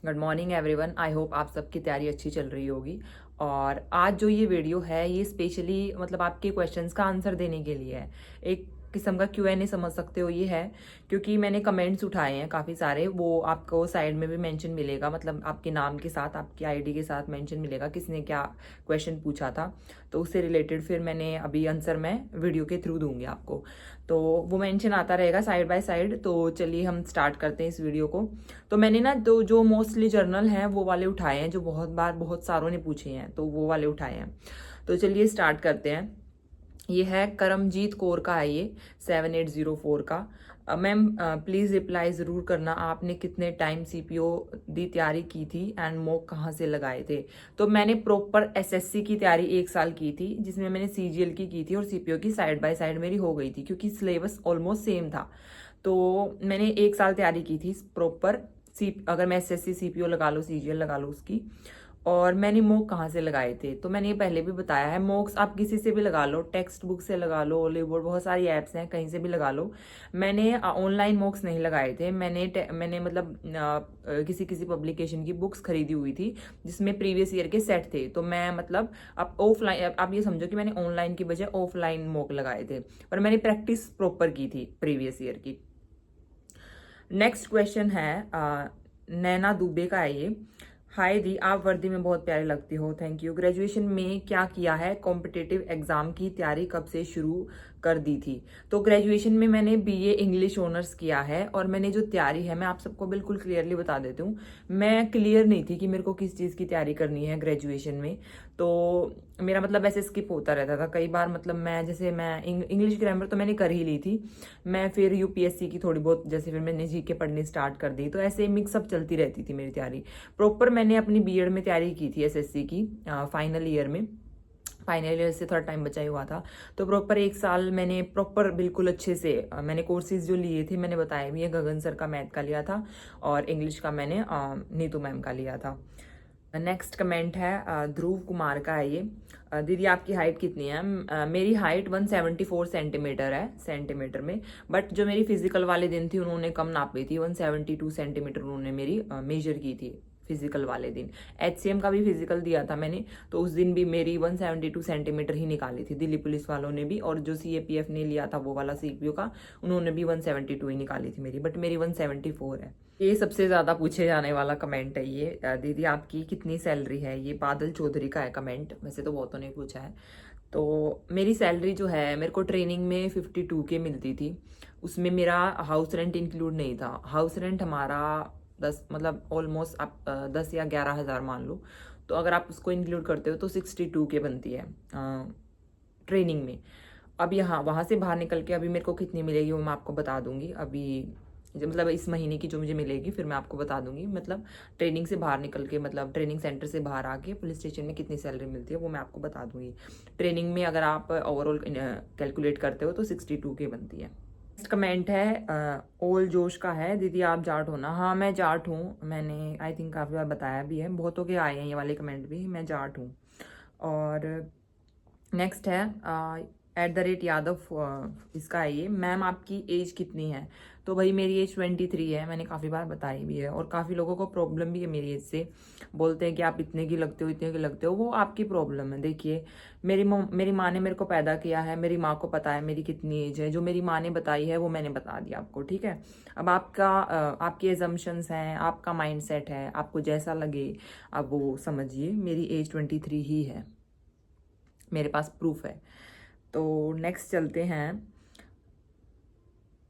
Good morning everyone. I hope आप सबकी तैयारी अच्छी चल रही होगी। और आज जो ये वीडियो है ये स्पेशली मतलब आपके क्वेश्चंस का आंसर देने के लिए है। एक किस्म का Q&A समझ सकते हो ये है, क्योंकि मैंने कमेंट्स उठाए हैं काफ़ी सारे। वो आपको साइड में भी मेंशन मिलेगा, मतलब आपके नाम के साथ आपकी आईडी के साथ मेंशन मिलेगा किसने क्या क्वेश्चन पूछा था। तो उससे रिलेटेड फिर मैंने अभी आंसर मैं वीडियो के थ्रू दूंगी आपको, तो वो मेंशन आता रहेगा साइड बाय साइड। तो चलिए हम स्टार्ट करते हैं इस वीडियो को। तो मैंने ना तो जो मोस्टली जर्नल हैं वो वाले उठाए हैं, जो बहुत बार बहुत सारों ने पूछे हैं, तो वो वाले उठाए हैं। तो चलिए स्टार्ट करते हैं। ये है करमजीत कौर का है, ये 7804 का। मैम प्लीज़ रिप्लाई ज़रूर करना, आपने कितने टाइम सीपीओ दी तैयारी की थी एंड मॉक कहाँ से लगाए थे। तो मैंने प्रॉपर एसएससी की तैयारी 1 साल की थी, जिसमें मैंने सीजीएल की थी और सीपीओ की साइड बाय साइड मेरी हो गई थी, क्योंकि सिलेबस ऑलमोस्ट सेम था। तो मैंने 1 साल तैयारी की थी प्रॉपर। सी अगर मैं एसएससी सीपीओ लगा लो, सीजीएल लगा लो उसकी। और मैंने मॉक कहाँ से लगाए थे, तो मैंने ये पहले भी बताया है। मॉक्स आप किसी से भी लगा लो, टेक्स्ट बुक से लगा लो, ओलिवोड, बहुत सारी ऐप्स हैं, कहीं से भी लगा लो। मैंने ऑनलाइन मॉक्स नहीं लगाए थे। मैंने मतलब किसी किसी पब्लिकेशन की बुक्स खरीदी हुई थी जिसमें प्रीवियस ईयर के सेट थे। तो मैं मतलब आप ऑफलाइन, आप ये समझो कि मैंने ऑनलाइन की बजाय ऑफलाइन मॉक लगाए थे, पर मैंने प्रैक्टिस प्रॉपर की थी प्रीवियस ईयर की। नेक्स्ट क्वेश्चन है नैना दुबे का है ये। हाय दी, आप वर्दी में बहुत प्यारे लगती हो, थैंक यू। ग्रेजुएशन में क्या किया है, कॉम्पिटिटिव एग्जाम की तैयारी कब से शुरू कर दी थी। तो ग्रेजुएशन में मैंने बीए इंग्लिश ऑनर्स किया है, और मैंने जो तैयारी है मैं आप सबको बिल्कुल क्लियरली बता देती हूँ। मैं क्लियर नहीं थी कि मेरे को किस चीज़ की तैयारी करनी है ग्रेजुएशन में। तो मेरा मतलब ऐसे स्किप होता रहता था कई बार। मतलब मैं इंग्लिश ग्रामर तो मैंने कर ही ली थी। मैं फिर यूपीएससी की थोड़ी बहुत, जैसे फिर मैंने जीके पढ़नी स्टार्ट कर दी, तो ऐसे मिक्सअप चलती रहती थी मेरी तैयारी। प्रॉपर मैंने अपनी बीएड में तैयारी की थी एसएससी की, फाइनल ईयर में। फाइनल ईयर से थोड़ा टाइम बचा ही हुआ था। तो प्रॉपर 1 साल मैंने प्रॉपर बिल्कुल अच्छे से मैंने कोर्सेज जो लिए थे मैंने बताया भी है। गगन सर का मैथ का लिया था, और इंग्लिश का मैंने नीतू मैम का लिया था। नेक्स्ट कमेंट है ध्रुव कुमार का है ये। दीदी आपकी हाइट कितनी है। मेरी हाइट 174 सेंटीमीटर है, सेंटीमीटर में। बट जो मेरी फिजिकल वाले दिन थी उन्होंने कम नापी थी, 172 सेंटीमीटर उन्होंने मेरी मेजर की थी फिजिकल वाले दिन। एचसीएम का भी फिजिकल दिया था मैंने, तो उस दिन भी मेरी 172 सेंटीमीटर ही निकाली थी दिल्ली पुलिस वालों ने भी। और जो सीएपीएफ ने लिया था वो वाला सीपीओ का, उन्होंने भी 172 ही निकाली थी मेरी, बट मेरी 174 है। ये सबसे ज्यादा पूछे जाने वाला कमेंट है ये। दीदी आपकी कितनी सैलरी है, ये बादल चौधरी का है कमेंट। वैसे तो बहुतों ने पूछा है। तो मेरी सैलरी जो है, मेरे को ट्रेनिंग में 52K मिलती थी। उसमें मेरा हाउस रेंट इंक्लूड नहीं था। हाउस रेंट हमारा 10, मतलब ऑलमोस्ट आप 10 या 11 हज़ार मान लो। तो अगर आप उसको इंक्लूड करते हो तो 62K बनती है ट्रेनिंग में। अब यहाँ वहाँ से बाहर निकल के अभी मेरे को कितनी मिलेगी वो मैं आपको बता दूंगी अभी। मतलब इस महीने की जो मुझे मिलेगी फिर मैं आपको बता दूंगी। मतलब ट्रेनिंग से बाहर निकल के, मतलब ट्रेनिंग सेंटर से बाहर आके पुलिस स्टेशन में कितनी सैलरी मिलती है वो मैं आपको बता दूंगी। ट्रेनिंग में अगर आप ओवरऑल कैलकुलेट करते हो तो 62K बनती है। नेक्स्ट कमेंट है ओल जोश का है। दीदी आप जाट हो ना। हाँ मैं जाट हूँ, मैंने आई थिंक काफ़ी बार बताया भी है, बहुतों के आए हैं ये वाले कमेंट भी, मैं जाट हूँ। और नेक्स्ट है @यादव, इसका है ये। मैम आपकी एज कितनी है। तो भाई मेरी एज 23 है, मैंने काफ़ी बार बताई भी है। और काफ़ी लोगों को प्रॉब्लम भी है मेरी एज से, बोलते हैं कि आप इतने की लगते हो, इतने की लगते हो। वो आपकी प्रॉब्लम है। देखिए मेरी माँ ने मेरे को पैदा किया है, मेरी माँ को पता है मेरी कितनी एज है। जो मेरी माँ ने बताई है वो मैंने बता दिया आपको, ठीक है। अब आपकी एजम्पशंस हैं, आपका माइंड सेट है, आपको जैसा लगे आप वो समझिए। मेरी एज 23 ही है, मेरे पास प्रूफ है। तो नेक्स्ट चलते हैं।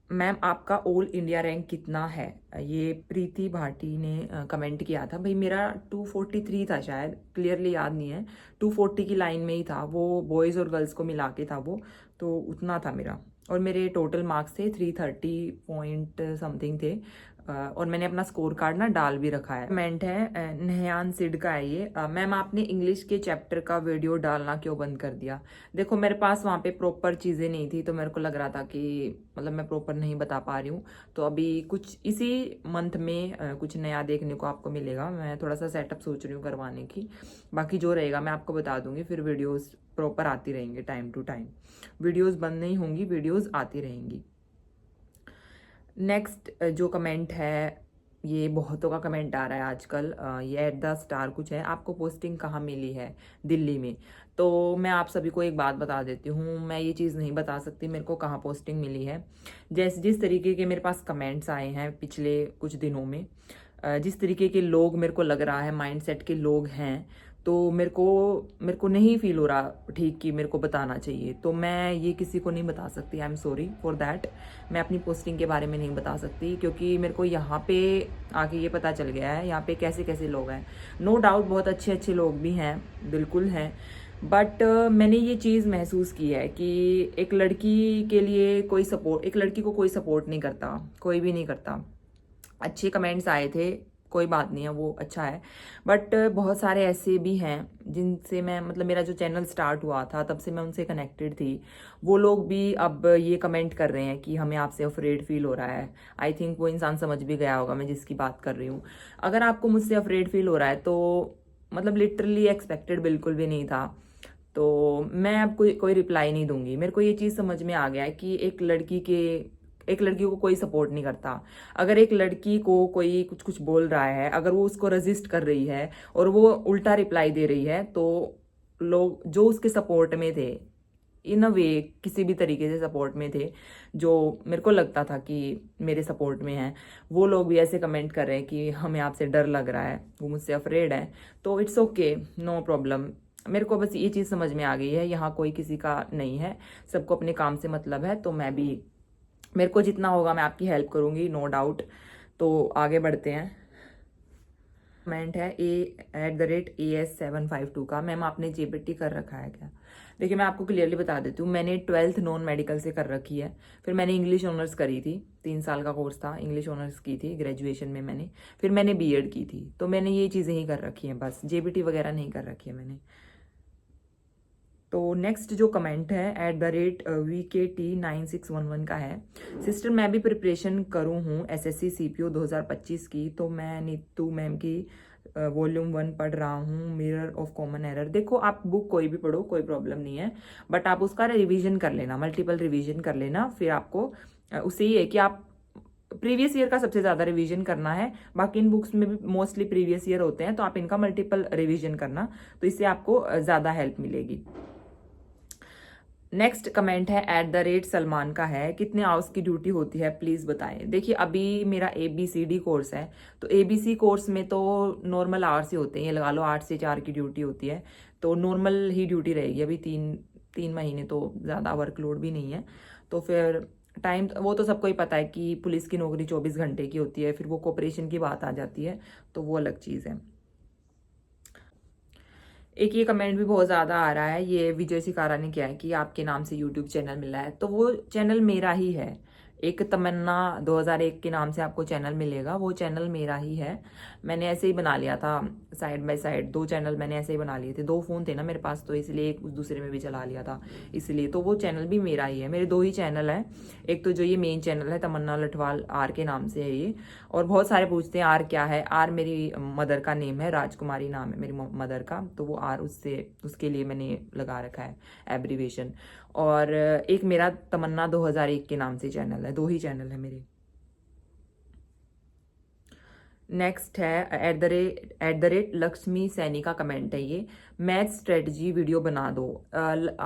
मैम आपका ऑल इंडिया रैंक कितना है, ये प्रीति भाटी ने कमेंट किया था। भाई मेरा 243 था शायद, क्लियरली याद नहीं है। 240 की लाइन में ही था वो, बॉयज़ और गर्ल्स को मिला के था वो, तो उतना था मेरा। और मेरे टोटल मार्क्स थे 330 पॉइंट समथिंग थे। और मैंने अपना स्कोर कार्ड ना डाल भी रखा है। कमेंट है नहयान सिड का है ये। मैम आपने इंग्लिश के चैप्टर का वीडियो डालना क्यों बंद कर दिया। देखो मेरे पास वहाँ पे प्रॉपर चीज़ें नहीं थी, तो मेरे को लग रहा था कि मतलब मैं प्रॉपर नहीं बता पा रही हूँ। तो अभी कुछ इसी मंथ में कुछ नया देखने को आपको मिलेगा। मैं थोड़ा सा सेटअप सोच रही हूँ करवाने की। बाकी जो रहेगा मैं आपको बता दूंगी। फिर वीडियोस प्रॉपर आती रहेंगी टाइम टू टाइम, वीडियोस बंद नहीं होंगी, वीडियोस आती रहेंगी। नेक्स्ट जो कमेंट है ये बहुतों का कमेंट आ रहा है आजकल, ये एट द स्टार कुछ है, आपको पोस्टिंग कहाँ मिली है दिल्ली में। तो मैं आप सभी को एक बात बता देती हूँ, मैं ये चीज़ नहीं बता सकती मेरे को कहाँ पोस्टिंग मिली है। जैसे जिस तरीके के मेरे पास कमेंट्स आए हैं पिछले कुछ दिनों में, जिस तरीके के लोग मेरे को लग रहा है माइंडसेट के लोग हैं, तो मेरे को नहीं फील हो रहा ठीक कि मेरे को बताना चाहिए। तो मैं ये किसी को नहीं बता सकती, I am sorry for that. मैं अपनी पोस्टिंग के बारे में नहीं बता सकती, क्योंकि मेरे को यहाँ पे आके ये पता चल गया है यहाँ पे कैसे कैसे लोग हैं। नो डाउट बहुत अच्छे अच्छे लोग भी हैं, बिल्कुल हैं, बट मैंने ये चीज़ महसूस की है कि एक लड़की के लिए कोई सपोर्ट, एक लड़की को कोई सपोर्ट नहीं करता, कोई भी नहीं करता। अच्छे कमेंट्स आए थे, कोई बात नहीं है, वो अच्छा है, बट बहुत सारे ऐसे भी हैं जिनसे मैं, मतलब मेरा जो चैनल स्टार्ट हुआ था तब से मैं उनसे कनेक्टेड थी, वो लोग भी अब ये कमेंट कर रहे हैं कि हमें आपसे अफ्रेड फील हो रहा है। आई थिंक वो इंसान समझ भी गया होगा मैं जिसकी बात कर रही हूँ। अगर आपको मुझसे अफ्रेड फील हो रहा है तो मतलब लिटरली एक्सपेक्टेड बिल्कुल भी नहीं था। तो मैं अब कोई रिप्लाई नहीं दूंगी। मेरे को ये चीज़ समझ में आ गया है कि एक लड़की को कोई सपोर्ट नहीं करता। अगर एक लड़की को कोई कुछ कुछ बोल रहा है, अगर वो उसको रेजिस्ट कर रही है और वो उल्टा रिप्लाई दे रही है, तो लोग जो उसके सपोर्ट में थे, इन अ वे किसी भी तरीके से सपोर्ट में थे, जो मेरे को लगता था कि मेरे सपोर्ट में हैं, वो लोग भी ऐसे कमेंट कर रहे हैं कि हमें आपसे डर लग रहा है, वो मुझसे अफ्रेड है। तो इट्स ओके, नो प्रॉब्लम। मेरे को बस ये चीज़ समझ में आ गई है, यहाँ कोई किसी का नहीं है, सबको अपने काम से मतलब है। तो मैं भी, मेरे को जितना होगा मैं आपकी हेल्प करूंगी, नो डाउट। तो आगे बढ़ते हैं। कमेंट है A@AS752 का, मैम आपने जेबीटी कर रखा है क्या? देखिए मैं आपको क्लियरली बता देती हूँ, मैंने 12th नॉन मेडिकल से कर रखी है। फिर मैंने इंग्लिश ऑनर्स करी थी, 3 साल का कोर्स था, इंग्लिश ऑनर्स की थी ग्रेजुएशन में मैंने। फिर मैंने बीएड की थी। तो मैंने ये चीज़ें ही कर रखी हैं, बस जेबीटी वगैरह नहीं कर रखी है मैंने। तो नेक्स्ट जो कमेंट है @VKT9611 का है, सिस्टर मैं भी प्रिपरेशन करूँ हूँ SSC CPO 2025 की, तो मैं नीतू मैम की वॉल्यूम 1 पढ़ रहा हूँ, मिरर ऑफ कॉमन एरर। देखो आप बुक कोई भी पढ़ो, कोई प्रॉब्लम नहीं है, बट आप उसका रिवीजन कर लेना, मल्टीपल रिवीजन कर लेना। फिर आपको उससे ये है कि आप प्रीवियस ईयर का सबसे ज़्यादा रिवीजन करना है। बाकी इन बुक्स में भी मोस्टली प्रीवियस ईयर होते हैं, तो आप इनका मल्टीपल रिवीजन करना, तो इससे आपको ज़्यादा हेल्प मिलेगी। नेक्स्ट कमेंट है @सलमान का है, कितने आवर्स की ड्यूटी होती है प्लीज बताएं। देखिए अभी मेरा ABCD कोर्स है, तो ABC कोर्स में तो नॉर्मल आवर्स ही होते हैं, ये लगा लो 8 से 4 की ड्यूटी होती है। तो नॉर्मल ही ड्यूटी रहेगी अभी, तीन महीने, तो ज़्यादा वर्कलोड भी नहीं है। तो फिर टाइम वो तो सबको ही पता है कि पुलिस की नौकरी 24 घंटे की होती है, फिर वो कोऑपरेशन की बात आ जाती है, तो वो अलग चीज़ है। एक ये कमेंट भी बहुत ज़्यादा आ रहा है, ये विजय सिकारा ने किया है कि आपके नाम से यूट्यूब चैनल मिला है। तो वो चैनल मेरा ही है, एक तमन्ना 2001 के नाम से आपको चैनल मिलेगा, वो चैनल मेरा ही है। मैंने ऐसे ही बना लिया था, साइड बाय साइड 2 चैनल मैंने ऐसे ही बना लिए थे। 2 फ़ोन थे ना मेरे पास, तो इसलिए एक उस दूसरे में भी चला लिया था, इसलिए। तो वो चैनल भी मेरा ही है, मेरे 2 ही चैनल हैं। एक तो जो ये मेन चैनल है तमन्ना लठवाल आर के नाम से है ये, और बहुत सारे पूछते हैं आर क्या है। आर मेरी मदर का नेम है, राजकुमारी नाम है मेरी मदर का, तो वो आर उसके लिए मैंने लगा रखा है एब्रीवेशन। और एक मेरा तमन्ना 2001 के नाम से चैनल है, 2 ही चैनल है मेरे। नेक्स्ट है @लक्ष्मी सैनी का कमेंट है ये, मैथ स्ट्रेटजी वीडियो बना दो।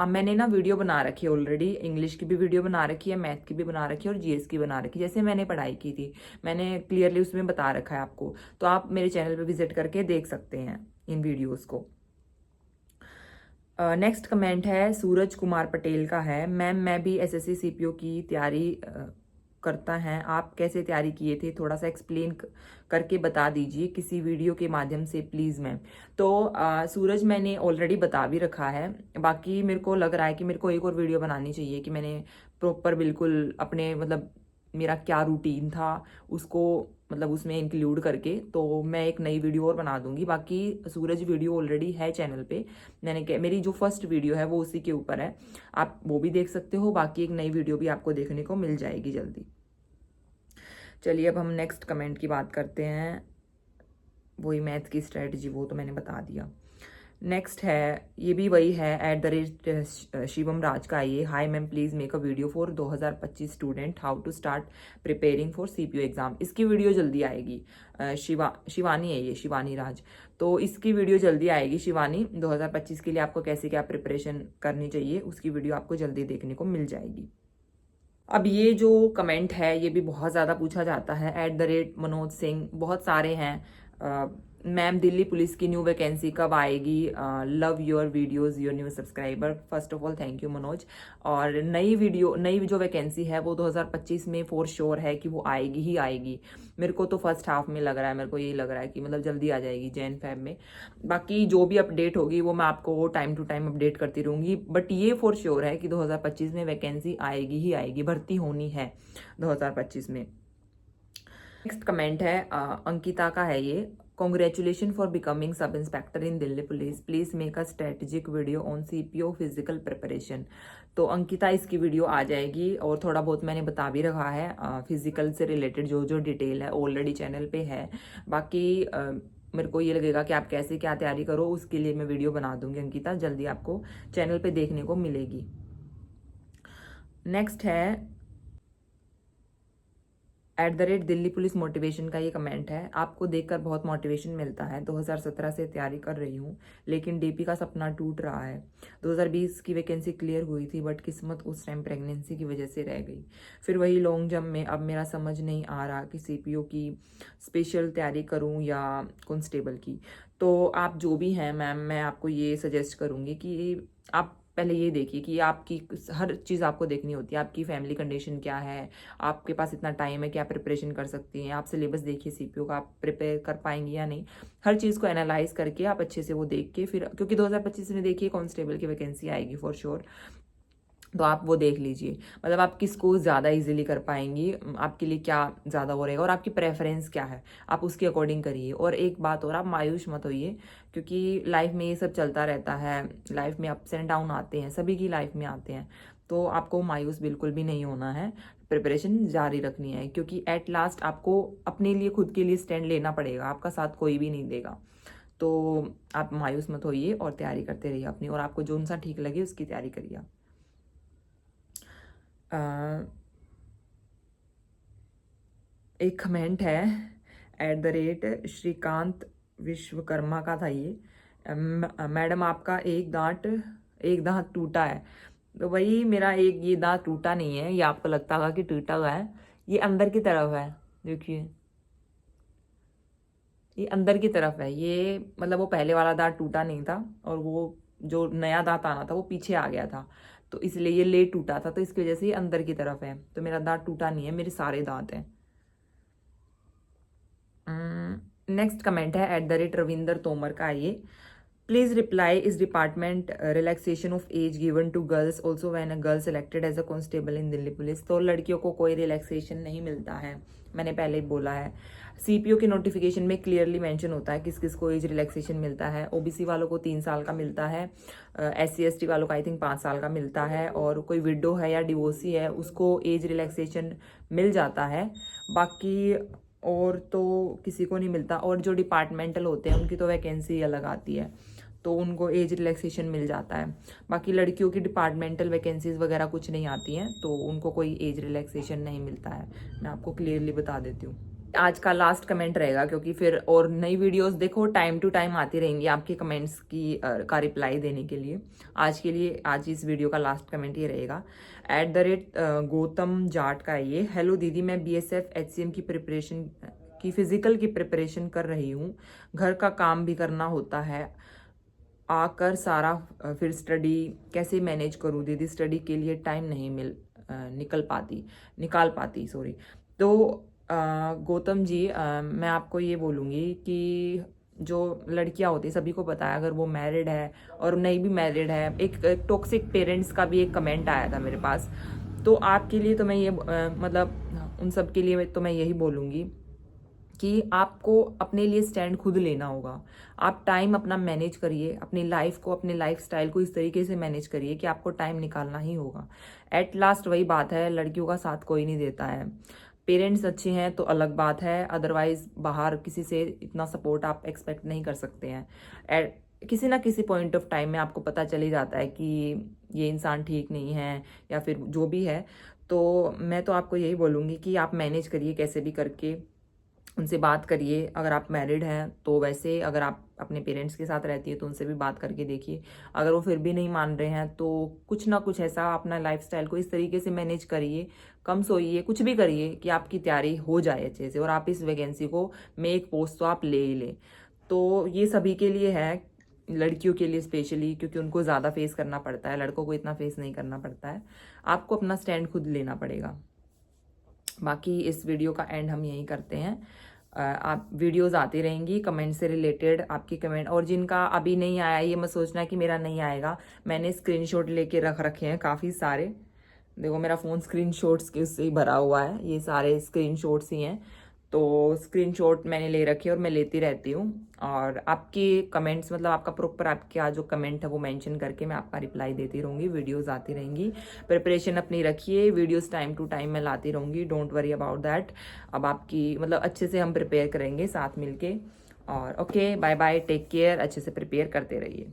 मैंने ना वीडियो बना रखी है ऑलरेडी, इंग्लिश की भी वीडियो बना रखी है, मैथ की भी बना रखी है और GS की बना रखी है, जैसे मैंने पढ़ाई की थी मैंने क्लियरली उसमें बता रखा है आपको। तो आप मेरे चैनल पे विजिट करके देख सकते हैं इन वीडियोज़ को। नेक्स्ट कमेंट है सूरज कुमार पटेल का है, मैम मैं भी SSC CPO की तैयारी करता है, आप कैसे तैयारी किए थे, थोड़ा सा एक्सप्लेन करके बता दीजिए किसी वीडियो के माध्यम से प्लीज़ मैम। तो सूरज मैंने ऑलरेडी बता भी रखा है, बाकी मेरे को लग रहा है कि मेरे को एक और वीडियो बनानी चाहिए कि मैंने प्रॉपर बिल्कुल अपने, मतलब मेरा क्या रूटीन था उसको, मतलब उसमें इंक्लूड करके, तो मैं एक नई वीडियो और बना दूंगी। बाकी सूरज वीडियो ऑलरेडी है चैनल पे, मेरी जो फर्स्ट वीडियो है वो उसी के ऊपर है, आप वो भी देख सकते हो। बाकी एक नई वीडियो भी आपको देखने को मिल जाएगी जल्दी। चलिए अब हम नेक्स्ट कमेंट की बात करते हैं, वही मैथ की स्ट्रेटजी, वो तो मैंने बता दिया। नेक्स्ट है, ये भी वही है, @ शिवम राज का ये। Hi ma'am, please make a video for 2025 student how to start preparing for CPU exam. इसकी वीडियो जल्दी आएगी। शिवानी है ये, शिवानी राज। तो इसकी वीडियो जल्दी आएगी शिवानी। 2025 के लिए आपको कैसे क्या प्रिपरेशन करनी चाहिए उसकी वीडियो आपको जल्दी देखने को मिल जाएगी। अब ये जो कमेंट है ये भी बहुत ज़्यादा पूछा जाता है। @ मनोज सिंह, बहुत सारे हैं। मैम दिल्ली पुलिस की न्यू वैकेंसी कब आएगी? Love your videos, your new subscriber. First of all thank you Manoj. और नई जो वैकेंसी है वो 2025 में फॉर श्योर है कि वो आएगी ही आएगी। मेरे को तो फर्स्ट हाफ में लग रहा है, मेरे को यही लग रहा है कि मतलब जल्दी आ जाएगी जैन फेब में। बाकी जो भी अपडेट होगी वो मैं आपको टाइम टू टाइम अपडेट करती रहूंगी, बट ये फॉर श्योर है कि 2025 में वैकेंसी आएगी ही आएगी, भर्ती होनी है 2025 में। नेक्स्ट कमेंट है अंकिता का है ये। Congratulation for becoming sub inspector in Delhi police, please make a strategic video on CPO physical preparation. तो अंकिता इसकी वीडियो आ जाएगी, और थोड़ा बहुत मैंने बता भी रखा है फिजिकल से रिलेटेड जो जो डिटेल है ऑलरेडी चैनल पे है। बाकी मेरे को ये लगेगा कि आप कैसे क्या तैयारी करो उसके लिए मैं वीडियो बना दूंगी अंकिता, जल्दी आपको चैनल पे देखने को मिलेगी। नेक्स्ट है @ दिल्ली पुलिस मोटिवेशन का ये कमेंट है। आपको देखकर बहुत मोटिवेशन मिलता है। 2017 से तैयारी कर रही हूँ लेकिन डीपी का सपना टूट रहा है। 2020 की वैकेंसी क्लियर हुई थी बट किस्मत उस टाइम प्रेगनेंसी की वजह से रह गई। फिर वही लॉन्ग जंप में अब मेरा समझ नहीं आ रहा कि सीपीओ की स्पेशल तैयारी करूँ या कांस्टेबल की। तो आप जो भी हैं मैम, मैं आपको ये सजेस्ट करूँगी कि आप पहले ये देखिए कि आपकी हर चीज़ आपको देखनी होती है। आपकी फैमिली कंडीशन क्या है, आपके पास इतना टाइम है कि आप प्रिपरेशन कर सकती हैं। आप सिलेबस देखिए सीपीओ का, आप प्रिपेयर कर पाएंगी या नहीं। हर चीज़ को एनालाइज करके आप अच्छे से वो देख के फिर, क्योंकि 2025 में देखिए कांस्टेबल की वैकेंसी आएगी फॉर श्योर, तो आप वो देख लीजिए। मतलब आप किसको ज़्यादा इजीली कर पाएंगी, आपके लिए क्या ज़्यादा हो रहेगा और आपकी प्रेफरेंस क्या है, आप उसके अकॉर्डिंग करिए। और एक बात और, आप मायूस मत होइए, क्योंकि लाइफ में ये सब चलता रहता है। लाइफ में अप्स एंड डाउन आते हैं, सभी की लाइफ में आते हैं। तो आपको मायूस बिल्कुल भी नहीं होना है, प्रिपरेशन जारी रखनी है, क्योंकि एट लास्ट आपको अपने लिए, खुद के लिए स्टैंड लेना पड़ेगा। आपका साथ कोई भी नहीं देगा। तो आप मायूस मत होइए और तैयारी करते रहिए अपनी, और आपको जो सा ठीक लगे उसकी तैयारी करिए। एक कमेंट है @ श्रीकांत विश्वकर्मा का था ये। मैडम आपका एक दांत टूटा है। तो वही मेरा ये दांत टूटा नहीं है, ये आपको लगता होगा कि टूटा हुआ है। ये अंदर की तरफ है, देखिए ये अंदर की तरफ है। ये मतलब वो पहले वाला दांत टूटा नहीं था, और वो जो नया दांत आना था वो पीछे आ गया था, तो इसलिए ये लेट टूटा था, तो इसकी वजह से ये अंदर की तरफ है। तो मेरा दांत टूटा नहीं है, मेरे सारे दांत हैं। नेक्स्ट कमेंट है @ रविंदर तोमर का ये। Please reply, is department relaxation of age given to girls also when a girl selected as a constable in Delhi police. तो लड़कियों को कोई रिलैक्सेशन नहीं मिलता है, मैंने पहले ही बोला है। सीपीओ के नोटिफिकेशन में क्लियरली मेंशन होता है किस किस को एज रिलैक्सेशन मिलता है। ओबीसी वालों को 3 साल का मिलता है, SC ST वालों को आई थिंक 5 साल का मिलता है, और कोई विडो है या डिवोर्सी है उसको एज रिलैक्सेशन मिल जाता है। बाकी और तो किसी को नहीं मिलता। और जो डिपार्टमेंटल होते हैं उनकी तो वैकेंसी अलग आती है, तो उनको एज रिलैक्सेशन मिल जाता है। बाकी लड़कियों की डिपार्टमेंटल वैकेंसीज वगैरह कुछ नहीं आती हैं, तो उनको कोई एज रिलैक्सेशन नहीं मिलता है। मैं आपको क्लियरली बता देती हूँ। आज का लास्ट कमेंट रहेगा, क्योंकि फिर और नई वीडियोस देखो टाइम टू टाइम आती रहेंगी आपके कमेंट्स की का रिप्लाई देने के लिए। आज इस वीडियो का लास्ट कमेंट ये रहेगा। @ गौतम जाट का ये। हेलो दीदी, मैं BSF HCM की प्रिपरेशन की फिजिकल की प्रिपरेशन कर रही हूँ। घर का काम भी करना होता है, आकर सारा फिर स्टडी कैसे मैनेज करूँ दीदी? स्टडी के लिए टाइम नहीं निकाल पाती सॉरी। तो गौतम जी, मैं आपको ये बोलूँगी कि जो लड़कियां होती हैं सभी को पता है, अगर वो मैरिड है और नहीं भी मैरिड है, एक टॉक्सिक पेरेंट्स का भी एक कमेंट आया था मेरे पास। तो आपके लिए तो मैं ये मतलब उन सब के लिए तो मैं यही बोलूँगी कि आपको अपने लिए स्टैंड खुद लेना होगा। आप टाइम अपना मैनेज करिए, अपनी लाइफ को, अपने लाइफस्टाइल को इस तरीके से मैनेज करिए कि आपको टाइम निकालना ही होगा। एट लास्ट वही बात है, लड़कियों का साथ कोई नहीं देता है। पेरेंट्स अच्छे हैं तो अलग बात है, अदरवाइज बाहर किसी से इतना सपोर्ट आप एक्सपेक्ट नहीं कर सकते हैं। किसी ना किसी पॉइंट ऑफ टाइम में आपको पता चल ही जाता है कि ये इंसान ठीक नहीं है या फिर जो भी है। तो मैं तो आपको यही बोलूँगी कि आप मैनेज करिए कैसे भी करके, उनसे बात करिए। अगर आप मैरिड हैं तो वैसे, अगर आप अपने पेरेंट्स के साथ रहती है तो उनसे भी बात करके देखिए। अगर वो फिर भी नहीं मान रहे हैं तो कुछ ना कुछ ऐसा अपना लाइफस्टाइल को इस तरीके से मैनेज करिए, कम सोइए, कुछ भी करिए कि आपकी तैयारी हो जाए अच्छे से और आप इस वैकेंसी को में एक पोस्ट तो आप ले ही लें। तो ये सभी के लिए है, लड़कियों के लिए स्पेशली, क्योंकि उनको ज़्यादा फेस करना पड़ता है, लड़कों को इतना फेस नहीं करना पड़ता है। आपको अपना स्टैंड खुद लेना पड़ेगा। बाकी इस वीडियो का एंड हम यहीं करते हैं। आप वीडियोस आती रहेंगी कमेंट से रिलेटेड, आपकी कमेंट, और जिनका अभी नहीं आया ये मत सोचना कि मेरा नहीं आएगा। मैंने स्क्रीनशॉट लेके रख रखे हैं काफ़ी सारे, देखो मेरा फ़ोन स्क्रीनशॉट्स के उससे ही भरा हुआ है, ये सारे स्क्रीनशॉट्स ही हैं। तो स्क्रीनशॉट मैंने ले रखे और मैं लेती रहती हूँ। और आपके कमेंट्स, मतलब आपका प्रॉपर आपका जो कमेंट है वो मेंशन करके मैं आपका रिप्लाई देती रहूँगी, वीडियोस आती रहेंगी। प्रिपरेशन अपनी रखिए, वीडियोस टाइम टू टाइम मैं लाती रहूँगी, डोंट वरी अबाउट दैट। अब आपकी मतलब अच्छे से हम प्रिपेयर करेंगे साथ मिलके। और okay, bye bye, take care, अच्छे से प्रिपेयर करते रहिए।